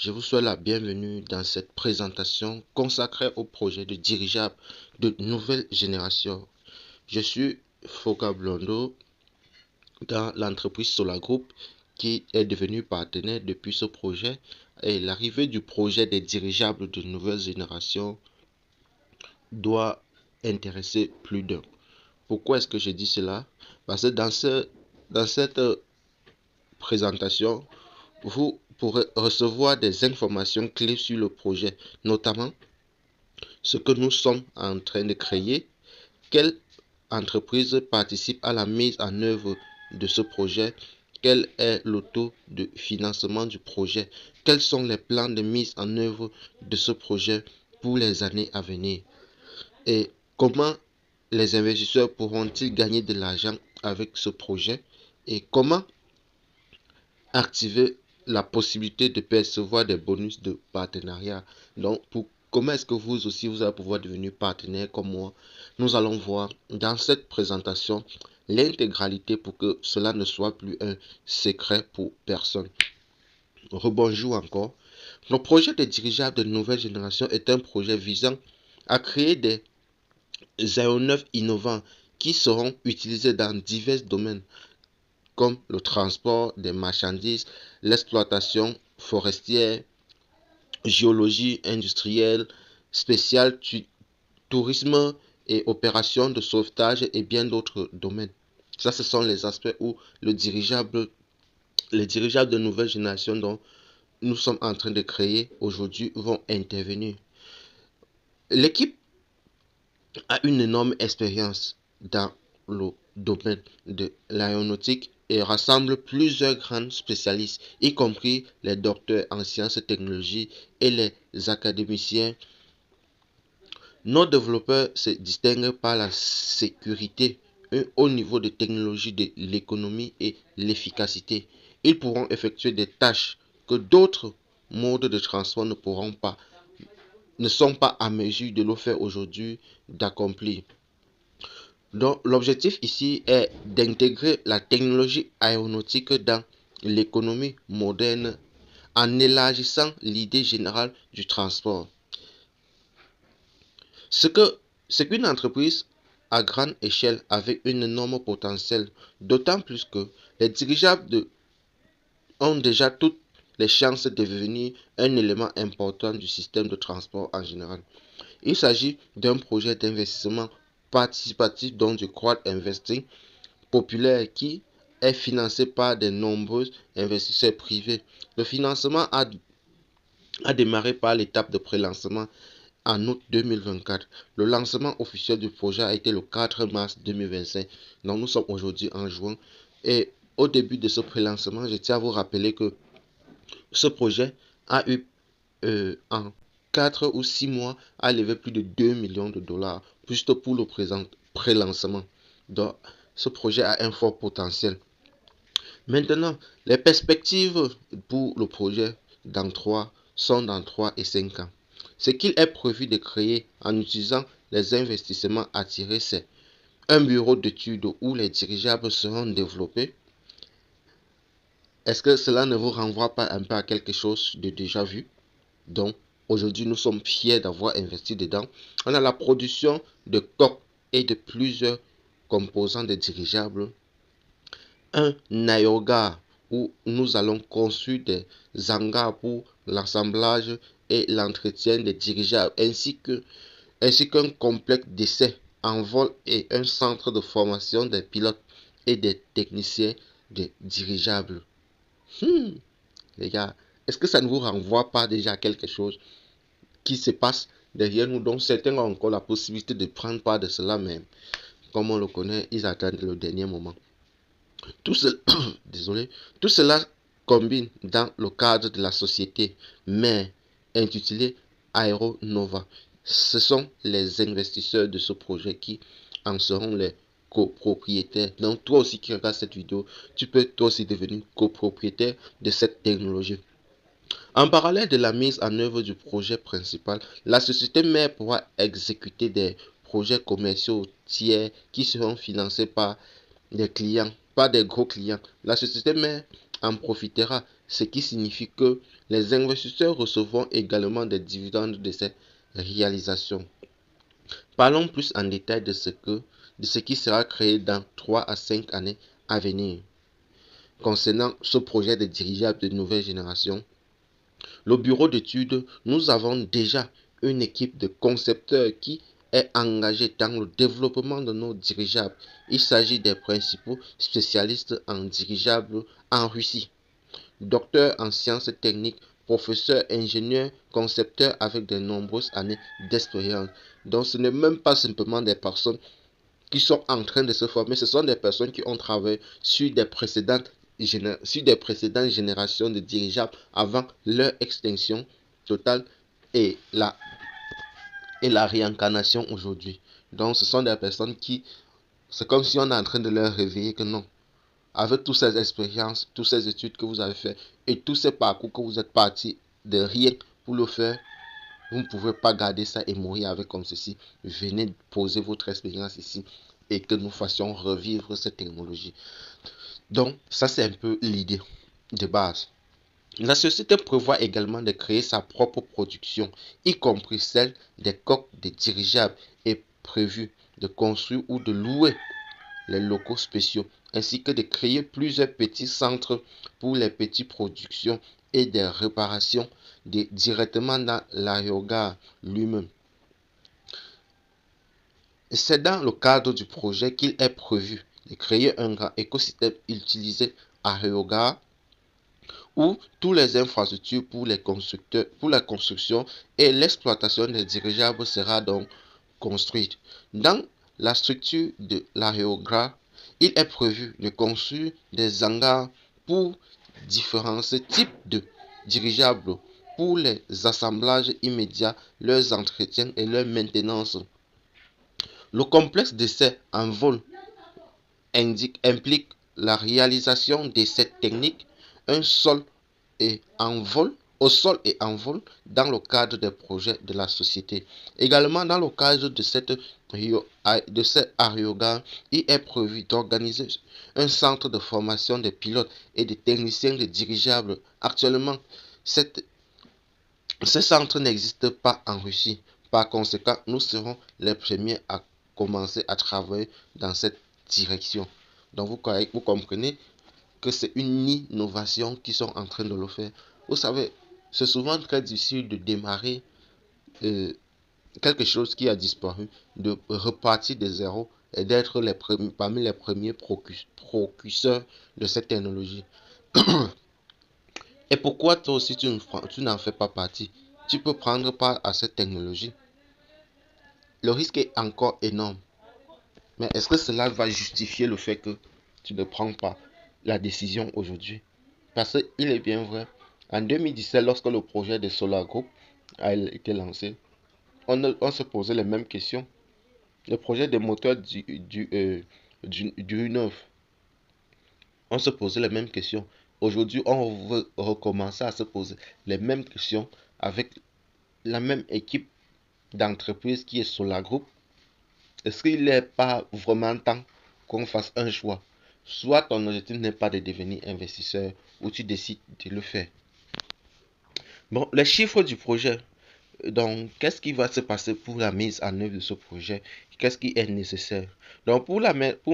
Je vous souhaite la bienvenue dans cette présentation consacrée au projet de dirigeable de nouvelle génération. Je suis Foka Blondo dans l'entreprise Solar Group qui est devenue partenaire depuis ce projet, et l'arrivée du projet des dirigeables de nouvelle génération doit intéresser plus d'un. Pourquoi est-ce que je dis cela? Parce que dans cette présentation, vous pourrez recevoir des informations clés sur le projet, notamment ce que nous sommes en train de créer, quelle entreprise participe à la mise en œuvre de ce projet, quel est le taux de financement du projet, quels sont les plans de mise en œuvre de ce projet pour les années à venir, et comment les investisseurs pourront-ils gagner de l'argent avec ce projet, et comment activer la possibilité de percevoir des bonus de partenariat. Donc, comment est-ce que vous aussi, vous allez pouvoir devenir partenaire comme moi? Nous allons voir dans cette présentation l'intégralité pour que cela ne soit plus un secret pour personne. Rebonjour encore. Le projet des dirigeables de nouvelle génération est un projet visant à créer des aéronefs innovants qui seront utilisés dans divers domaines, comme le transport des marchandises, l'exploitation forestière, géologie industrielle, spécial tourisme et opérations de sauvetage et bien d'autres domaines. Ça, ce sont les aspects où les dirigeables de nouvelle génération dont nous sommes en train de créer aujourd'hui vont intervenir. L'équipe a une énorme expérience dans le domaine de l'aéronautique et rassemble plusieurs grands spécialistes, y compris les docteurs en sciences et technologies et les académiciens. Nos développeurs se distinguent par la sécurité, un haut niveau de technologie de l'économie et l'efficacité. Ils pourront effectuer des tâches que d'autres modes de transport ne sont pas à mesure de le faire aujourd'hui d'accomplir. Donc, l'objectif ici est d'intégrer la technologie aéronautique dans l'économie moderne en élargissant l'idée générale du transport. C'est qu'une entreprise à grande échelle avec un énorme potentiel, d'autant plus que les dirigeables ont déjà toutes les chances de devenir un élément important du système de transport en général. Il s'agit d'un projet d'investissement participatif dont du crowd investing populaire qui est financé par de nombreux investisseurs privés. Le financement a démarré par l'étape de pré-lancement en août 2024. Le lancement officiel du projet a été le 4 mars 2025. Donc nous sommes aujourd'hui en juin. Et au début de ce pré-lancement, je tiens à vous rappeler que ce projet a eu en 4 ou 6 mois a levé plus de 2 millions de dollars juste pour le pré-lancement. Donc ce projet a un fort potentiel. Maintenant, les perspectives pour le projet sont dans 3 et 5 ans. Ce qu'il est prévu de créer en utilisant les investissements attirés, c'est un bureau d'études où les dirigeables seront développés. Est-ce que cela ne vous renvoie pas un peu à quelque chose de déjà vu? Donc, aujourd'hui, nous sommes fiers d'avoir investi dedans. On a la production de coques et de plusieurs composants de dirigeables. Un aérogare où nous allons construire des hangars pour l'assemblage et l'entretien des dirigeables, ainsi qu'un complexe d'essais en vol et un centre de formation des pilotes et des techniciens de dirigeables. Les gars, est-ce que ça ne vous renvoie pas déjà à quelque chose qui se passe derrière nous, dont certains ont encore la possibilité de prendre part de cela, même comme on le connaît, ils attendent le dernier moment. Tout cela combine dans le cadre de la société mère intitulée Aeronova. Ce sont les investisseurs de ce projet qui en seront les copropriétaires. Donc toi aussi qui regardes cette vidéo, tu peux toi aussi devenir copropriétaire de cette technologie. En parallèle de la mise en œuvre du projet principal, la société mère pourra exécuter des projets commerciaux tiers qui seront financés par des clients, pas des gros clients. La société mère en profitera, ce qui signifie que les investisseurs recevront également des dividendes de ces réalisations. Parlons plus en détail de ce qui sera créé dans 3 à 5 années à venir. Concernant ce projet de dirigeables de nouvelle génération, le bureau d'études, nous avons déjà une équipe de concepteurs qui est engagée dans le développement de nos dirigeables. Il s'agit des principaux spécialistes en dirigeables en Russie. Docteur en sciences techniques, professeur, ingénieur, concepteur avec de nombreuses années d'expérience. Donc ce n'est même pas simplement des personnes qui sont en train de se former, ce sont des personnes qui ont travaillé sur des précédentes générations de dirigeables avant leur extinction totale et la réincarnation aujourd'hui. Donc ce sont des personnes qui, c'est comme si on est en train de leur réveiller que non, avec toutes ces expériences, toutes ces études que vous avez fait et tous ces parcours que vous êtes parti de rien pour le faire, vous ne pouvez pas garder ça et mourir avec comme ceci. Venez poser votre expérience ici et que nous fassions revivre cette technologie. Donc, ça c'est un peu l'idée de base. La société prévoit également de créer sa propre production, y compris celle des coques de dirigeables, et prévu de construire ou de louer les locaux spéciaux, ainsi que de créer plusieurs petits centres pour les petites productions et des réparations directement dans l'aérogare lui-même. C'est dans le cadre du projet qu'il est prévu de créer un grand écosystème utilisé à aérogare où toutes les infrastructures pour les constructeurs, pour la construction et l'exploitation des dirigeables sera donc construite. Dans la structure de l'aérogare, il est prévu de construire des hangars pour différents types de dirigeables pour les assemblages immédiats, leurs entretiens et leur maintenance. Le complexe d'essai en vol implique la réalisation d'essais techniques un sol et en vol, au sol et en vol dans le cadre des projets de la société. Également dans le cadre de cet aérogare, il est prévu d'organiser un centre de formation des pilotes et des techniciens de dirigeables. Actuellement, ce centre n'existe pas en Russie. Par conséquent, nous serons les premiers à commencer à travailler dans cette direction. Donc vous comprenez que c'est une innovation qui sont en train de le faire. Vous savez, c'est souvent très difficile de démarrer quelque chose qui a disparu, de repartir de zéro et d'être parmi les premiers précurseurs de cette technologie. Et pourquoi toi aussi tu n'en fais pas partie? Tu peux prendre part à cette technologie. Le risque est encore énorme. Mais est-ce que cela va justifier le fait que tu ne prends pas la décision aujourd'hui? Parce qu'il est bien vrai, en 2017, lorsque le projet de Solar Group a été lancé, on se posait les mêmes questions. Le projet des moteurs du 9, on se posait les mêmes questions. Aujourd'hui, on veut recommencer à se poser les mêmes questions avec la même équipe d'entreprise qui est Solar Group. Est-ce qu'il n'est pas vraiment temps qu'on fasse un choix? Soit ton objectif n'est pas de devenir investisseur ou tu décides de le faire. Bon, les chiffres du projet. Donc, qu'est-ce qui va se passer pour la mise en œuvre de ce projet? Qu'est-ce qui est nécessaire? Donc, pour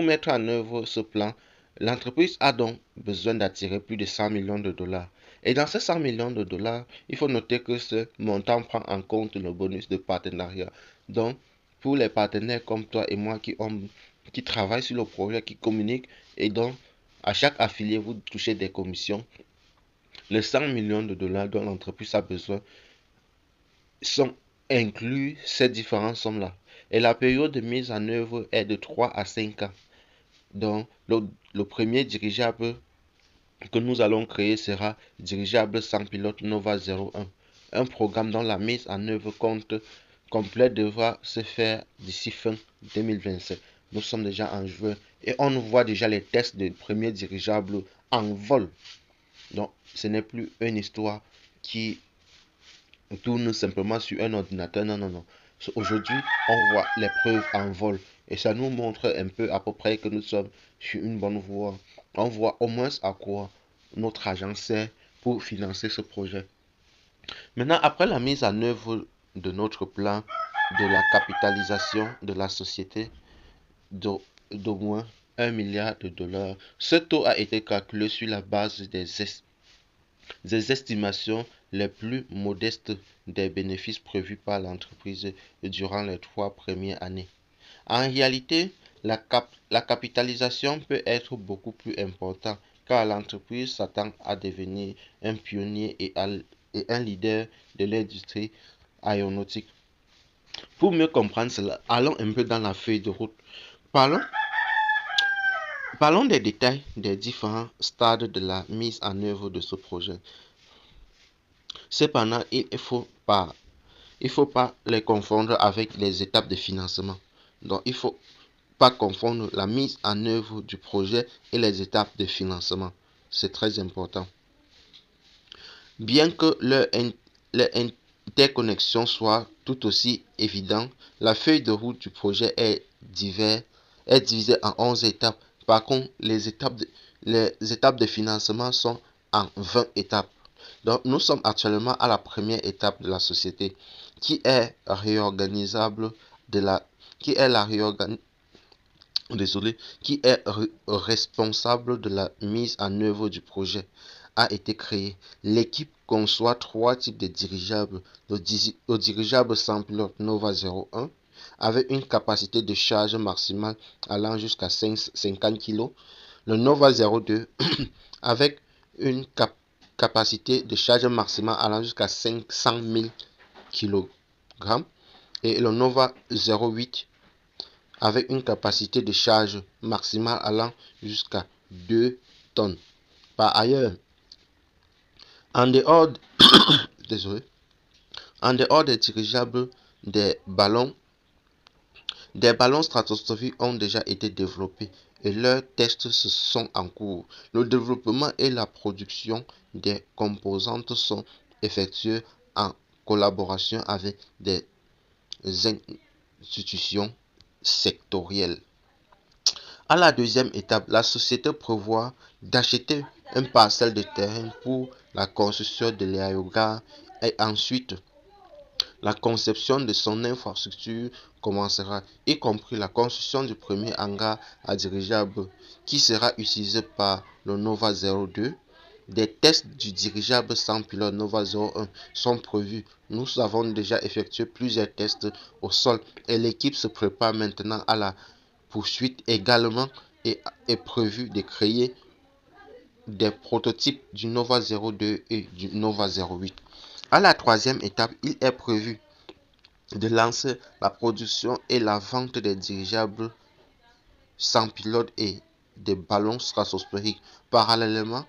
mettre en œuvre ce plan, l'entreprise a donc besoin d'attirer plus de 100 millions de dollars. Et dans ces 100 millions de dollars, il faut noter que ce montant prend en compte le bonus de partenariat. Donc, pour les partenaires comme toi et moi qui travaillent sur le projet, qui communiquent, et donc à chaque affilié, vous touchez des commissions. Les 100 millions de dollars dont l'entreprise a besoin sont inclus ces différentes sommes-là. Et la période de mise en œuvre est de 3 à 5 ans. Donc, le premier dirigeable que nous allons créer sera dirigeable sans pilote Nova 01. Un programme dont la mise en œuvre complète devra se faire d'ici fin 2027. Nous sommes déjà en juin et on voit déjà les tests de premiers dirigeables en vol. Donc, ce n'est plus une histoire qui tourne simplement sur un ordinateur. Non, non, non. Aujourd'hui, on voit les preuves en vol. Et ça nous montre un peu à peu près que nous sommes sur une bonne voie. On voit au moins à quoi notre agent sert pour financer ce projet. Maintenant, après la mise en œuvre de notre plan de la capitalisation de la société d'au moins 1 milliard de dollars, ce taux a été calculé sur la base des estimations les plus modestes des bénéfices prévus par l'entreprise durant les 3 premières années. En réalité, la capitalisation peut être beaucoup plus importante car l'entreprise s'attend à devenir un pionnier et un leader de l'industrie aéronautique. Pour mieux comprendre cela, allons un peu dans la feuille de route. Parlons, parlons des détails des différents stades de la mise en œuvre de ce projet. Cependant, il ne faut pas les confondre avec les étapes de financement. Donc, il ne faut pas confondre la mise en œuvre du projet et les étapes de financement. C'est très important. Bien que leur interconnexion soit tout aussi évidente, la feuille de route du projet est divisée en 11 étapes. Par contre, les étapes de financement sont en 20 étapes. Donc, nous sommes actuellement à la première étape de la société qui est réorganisable qui est responsable de la mise en œuvre du projet a été créée. L'équipe conçoit 3 types de dirigeables. Le dirigeable sans pilote Nova 01 avec une capacité de charge maximale allant jusqu'à 50 kg. Le Nova 02 avec une capacité de charge maximale allant jusqu'à 500 000 kg. Et le Nova 08 avec une capacité de charge maximale allant jusqu'à 2 tonnes. Par ailleurs, en dehors, en dehors des dirigeables, des ballons stratosphériques ont déjà été développés et leurs tests sont en cours. Le développement et la production des composantes sont effectués en collaboration avec des institutions sectorielles. À la deuxième étape, la société prévoit d'acheter un parcelle de terrain pour la construction de l'aérogare et ensuite la conception de son infrastructure commencera, y compris la construction du premier hangar à dirigeable qui sera utilisé par le Nova 02. Des tests du dirigeable sans pilote Nova 01 sont prévus. Nous avons déjà effectué plusieurs tests au sol et l'équipe se prépare maintenant à la poursuite. Également est prévu de créer des prototypes du Nova 02 et du Nova 08. À la troisième étape, il est prévu de lancer la production et la vente des dirigeables sans pilote et des ballons stratosphériques. Parallèlement,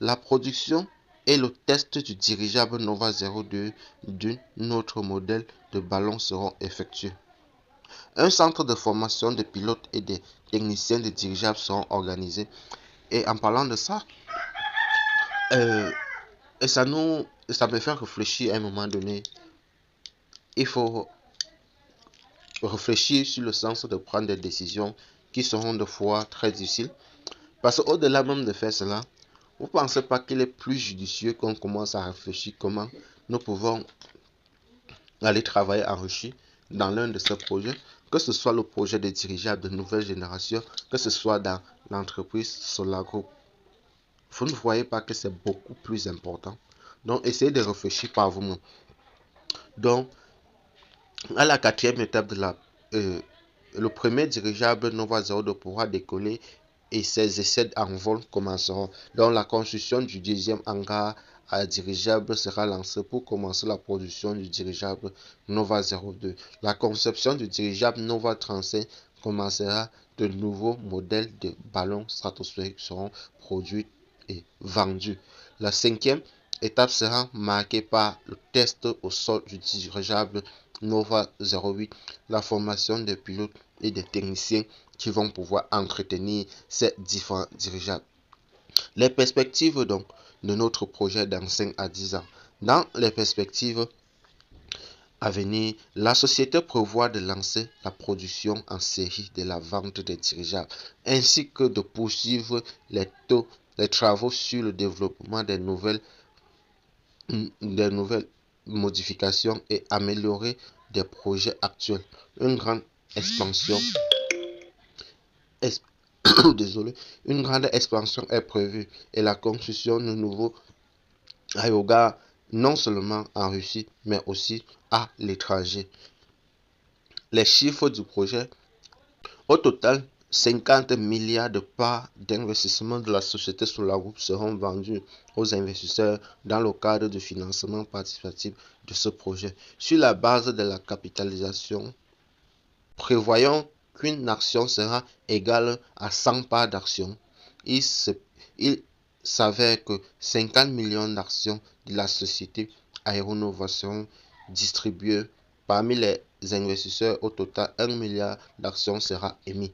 la production et le test du dirigeable Nova 02 d'un autre modèle de ballon seront effectués. Un centre de formation de pilotes et de techniciens de dirigeables seront organisés. Et en parlant de ça, ça me fait réfléchir à un moment donné. Il faut réfléchir sur le sens de prendre des décisions qui seront de fois très difficiles. Parce qu'au-delà même de faire cela, vous ne pensez pas qu'il est plus judicieux qu'on commence à réfléchir comment nous pouvons aller travailler enrichi dans l'un de ces projets, que ce soit le projet de dirigeables de nouvelle génération, que ce soit dans l'entreprise Solar Group. Vous ne voyez pas que c'est beaucoup plus important. Donc, essayez de réfléchir par vous-même. Donc, à la quatrième étape de le premier dirigeable Nova 02 pourra décoller et ses essais en vol commenceront. Donc, la construction du deuxième hangar à dirigeable sera lancée pour commencer la production du dirigeable Nova 02. La conception du dirigeable Nova 35 commencera. De nouveaux modèles de ballons stratosphériques seront produits et vendus. La cinquième étape sera marquée par le test au sol du dirigeable Nova 08, la formation des pilotes et des techniciens qui vont pouvoir entretenir ces différents dirigeables. Les perspectives donc de notre projet dans 5 à 10 ans. Dans les perspectives à venir, la société prévoit de lancer la production en série de la vente des dirigeables ainsi que de poursuivre les taux les travaux sur le développement des nouvelles modifications et améliorer des projets actuels. Une grande expansion es- désolé, une grande expansion est prévue et la construction de nouveaux aérogare non seulement en Russie, mais aussi à l'étranger. Les chiffres du projet, au total, 50 milliards de parts d'investissement de la société Solargroup seront vendus aux investisseurs dans le cadre du financement participatif de ce projet. Sur la base de la capitalisation, prévoyons qu'une action sera égale à 100 parts d'action. Il s'avère que 50 millions d'actions de la société Aéronova seront distribuées parmi les investisseurs. Au total, 1 milliard d'actions sera émis.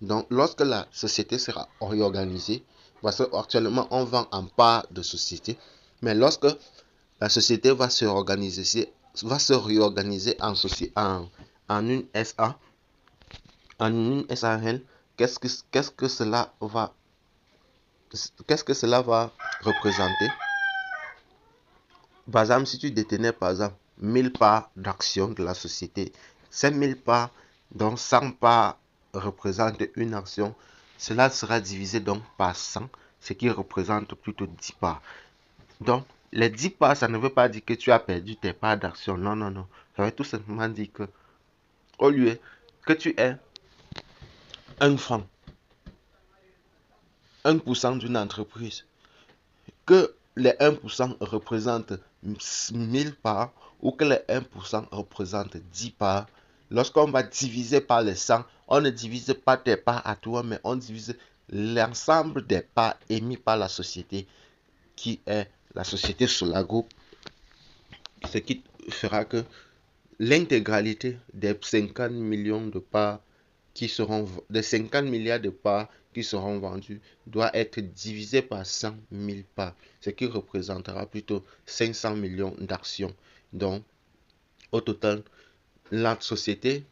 Donc, lorsque la société sera réorganisée, parce qu'actuellement on vend en parts de société, mais lorsque la société va se réorganiser en une SA, en une SARL, qu'est-ce que cela va représenter? Par exemple, si tu détenais par exemple 1000 parts d'action de la société, ces 1000 parts, donc 100 parts représentent une action, cela sera divisé donc par 100, ce qui représente plutôt 10 parts. Donc, les 10 parts, ça ne veut pas dire que tu as perdu tes parts d'action. Non, non, non. Ça veut tout simplement dire que au lieu que tu aies 1 franc, 1% d'une entreprise, que les 1% représentent 1000 parts ou que les 1% représentent 10 parts, lorsqu'on va diviser par les 100, on ne divise pas tes parts à toi, mais on divise l'ensemble des parts émises par la société qui est la société Solargroup, ce qui fera que l'intégralité des 50 millions de parts des 50 milliards de parts qui seront vendues doit être divisé par 100 000 parts, ce qui représentera plutôt 500 millions d'actions. Donc, au total, la société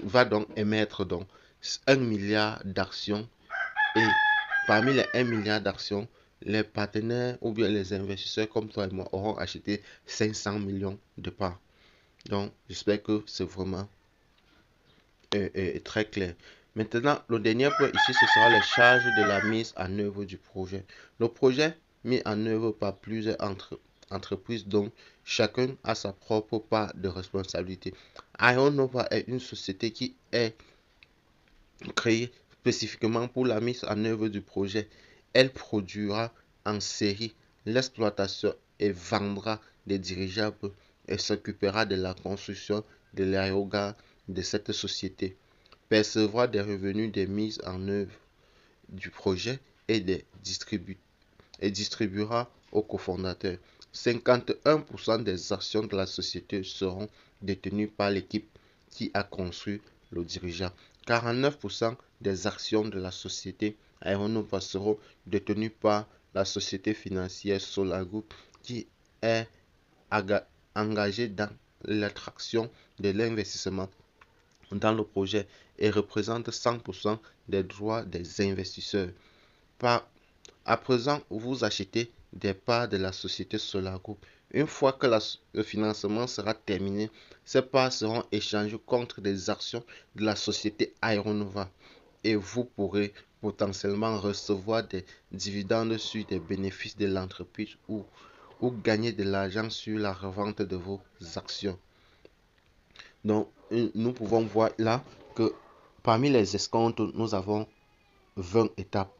va donc émettre donc 1 milliard d'actions et parmi les 1 milliard d'actions, les partenaires ou bien les investisseurs comme toi et moi auront acheté 500 millions de parts. Donc, j'espère que c'est vraiment très clair. Maintenant, le dernier point ici, ce sera les charges de la mise en œuvre du projet. Le projet mis en œuvre par plusieurs entreprises, donc chacun a sa propre part de responsabilité. Aeronova est une société qui est créée spécifiquement pour la mise en œuvre du projet. Elle produira en série l'exploitation et vendra des dirigeables et s'occupera de la construction de l'aérogare de cette société, percevra des revenus des mises en œuvre du projet et distribuera aux cofondateurs. 51% des actions de la société seront détenues par l'équipe qui a construit le dirigeable. 49% des actions de la société Aeronova seront détenues par la société financière Solargroup qui est engagée dans l'attraction de l'investissement dans le projet et représente 100% des droits des investisseurs. À présent, vous achetez des parts de la société Solargroup. Une fois que le financement sera terminé, ces parts seront échangées contre des actions de la société Aeronova et vous pourrez potentiellement recevoir des dividendes sur des bénéfices de l'entreprise ou gagner de l'argent sur la revente de vos actions. Donc, nous pouvons voir là que parmi les escomptes, nous avons 20 étapes.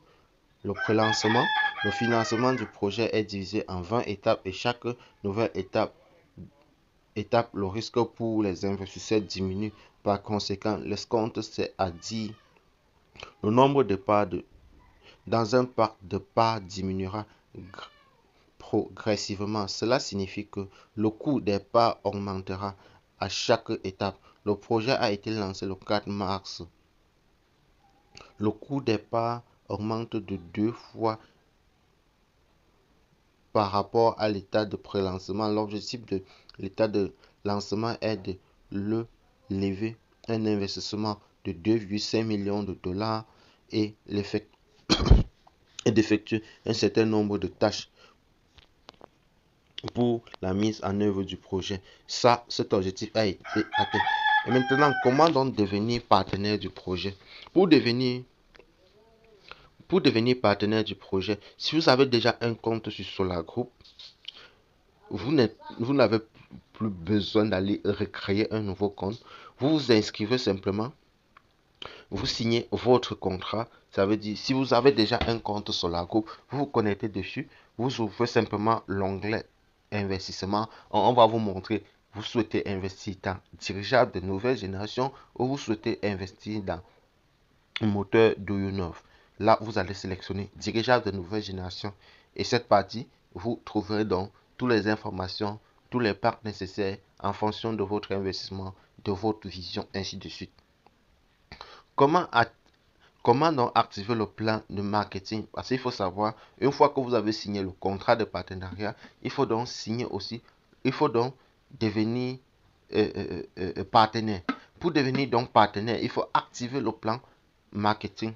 Le prélancement, le financement du projet est divisé en 20 étapes et chaque nouvelle étape, le risque pour les investisseurs diminue. Par conséquent, l'escompte, c'est à dire le nombre de parts dans un parc de parts diminuera progressivement. Cela signifie que le coût des parts augmentera à chaque étape. Le projet a été lancé le 4 mars. Le coût des parts augmente de 2 fois par rapport à l'état de prélancement. L'objectif de l'état de lancement est de lever un investissement de 2,5 millions de dollars et et d'effectuer un certain nombre de tâches pour la mise en œuvre du projet. Ça, cet objectif a été atteint. Et maintenant, comment donc devenir partenaire du projet? Pour devenir, pour devenir partenaire du projet, si vous avez déjà un compte sur Solar Group, vous n'avez plus besoin d'aller recréer un nouveau compte. Vous vous inscrivez simplement, vous signez votre contrat. Ça veut dire, si vous avez déjà un compte Solar Group, vous vous connectez dessus, vous ouvrez simplement l'onglet investissement. On va vous montrer, vous souhaitez investir dans dirigeable de nouvelle génération ou vous souhaitez investir dans un moteur Do-You-Know. Là, vous allez sélectionner dirigeable de nouvelle génération et cette partie, vous trouverez donc toutes les informations, tous les parts nécessaires en fonction de votre investissement, de votre vision, ainsi de suite. Comment, comment donc activer le plan de marketing? Parce qu'il faut savoir, une fois que vous avez signé le contrat de partenariat, il faut donc signer aussi, il faut donc devenir partenaire. Pour devenir donc partenaire, il faut activer le plan marketing.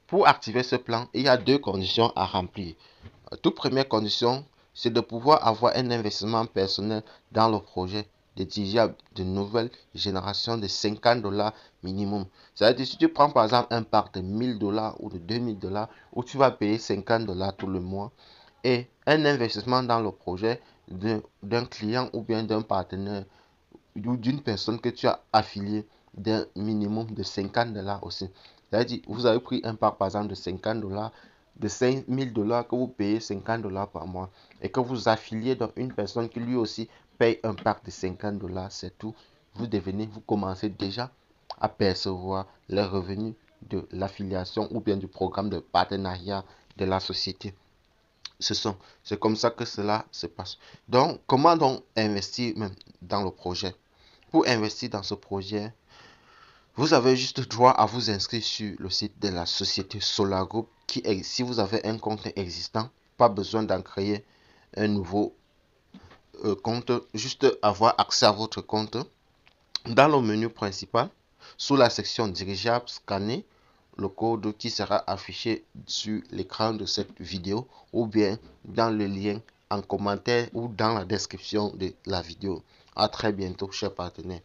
Pour activer ce plan, il y a deux conditions à remplir. Toute première condition, c'est de pouvoir avoir un investissement personnel dans le projet de dirigeable de nouvelle génération de 50 dollars minimum. C'est-à-dire, si tu prends par exemple un parc de 1000 dollars ou de 2000 dollars, où tu vas payer 50 dollars tout le mois, et un investissement dans le projet d'un client ou bien d'un partenaire ou d'une personne que tu as affilié d'un minimum de 50 dollars aussi. C'est-à-dire, vous avez pris un parc par exemple de 50 dollars, de 5000 dollars que vous payez 50 dollars par mois et que vous affiliez dans une personne qui lui aussi paye un parc de 50 dollars, c'est tout. Vous commencez déjà à percevoir les revenus de l'affiliation ou bien du programme de partenariat de la société. C'est comme ça que cela se passe. Donc, comment donc investir même dans le projet? Pour investir dans ce projet, vous avez juste droit à vous inscrire sur le site de la société Solar Group qui est, si vous avez un compte existant, pas besoin d'en créer un nouveau compte, juste avoir accès à votre compte. Dans le menu principal, sous la section dirigeable, scannez le code qui sera affiché sur l'écran de cette vidéo ou bien dans le lien en commentaire ou dans la description de la vidéo. À très bientôt, chers partenaires.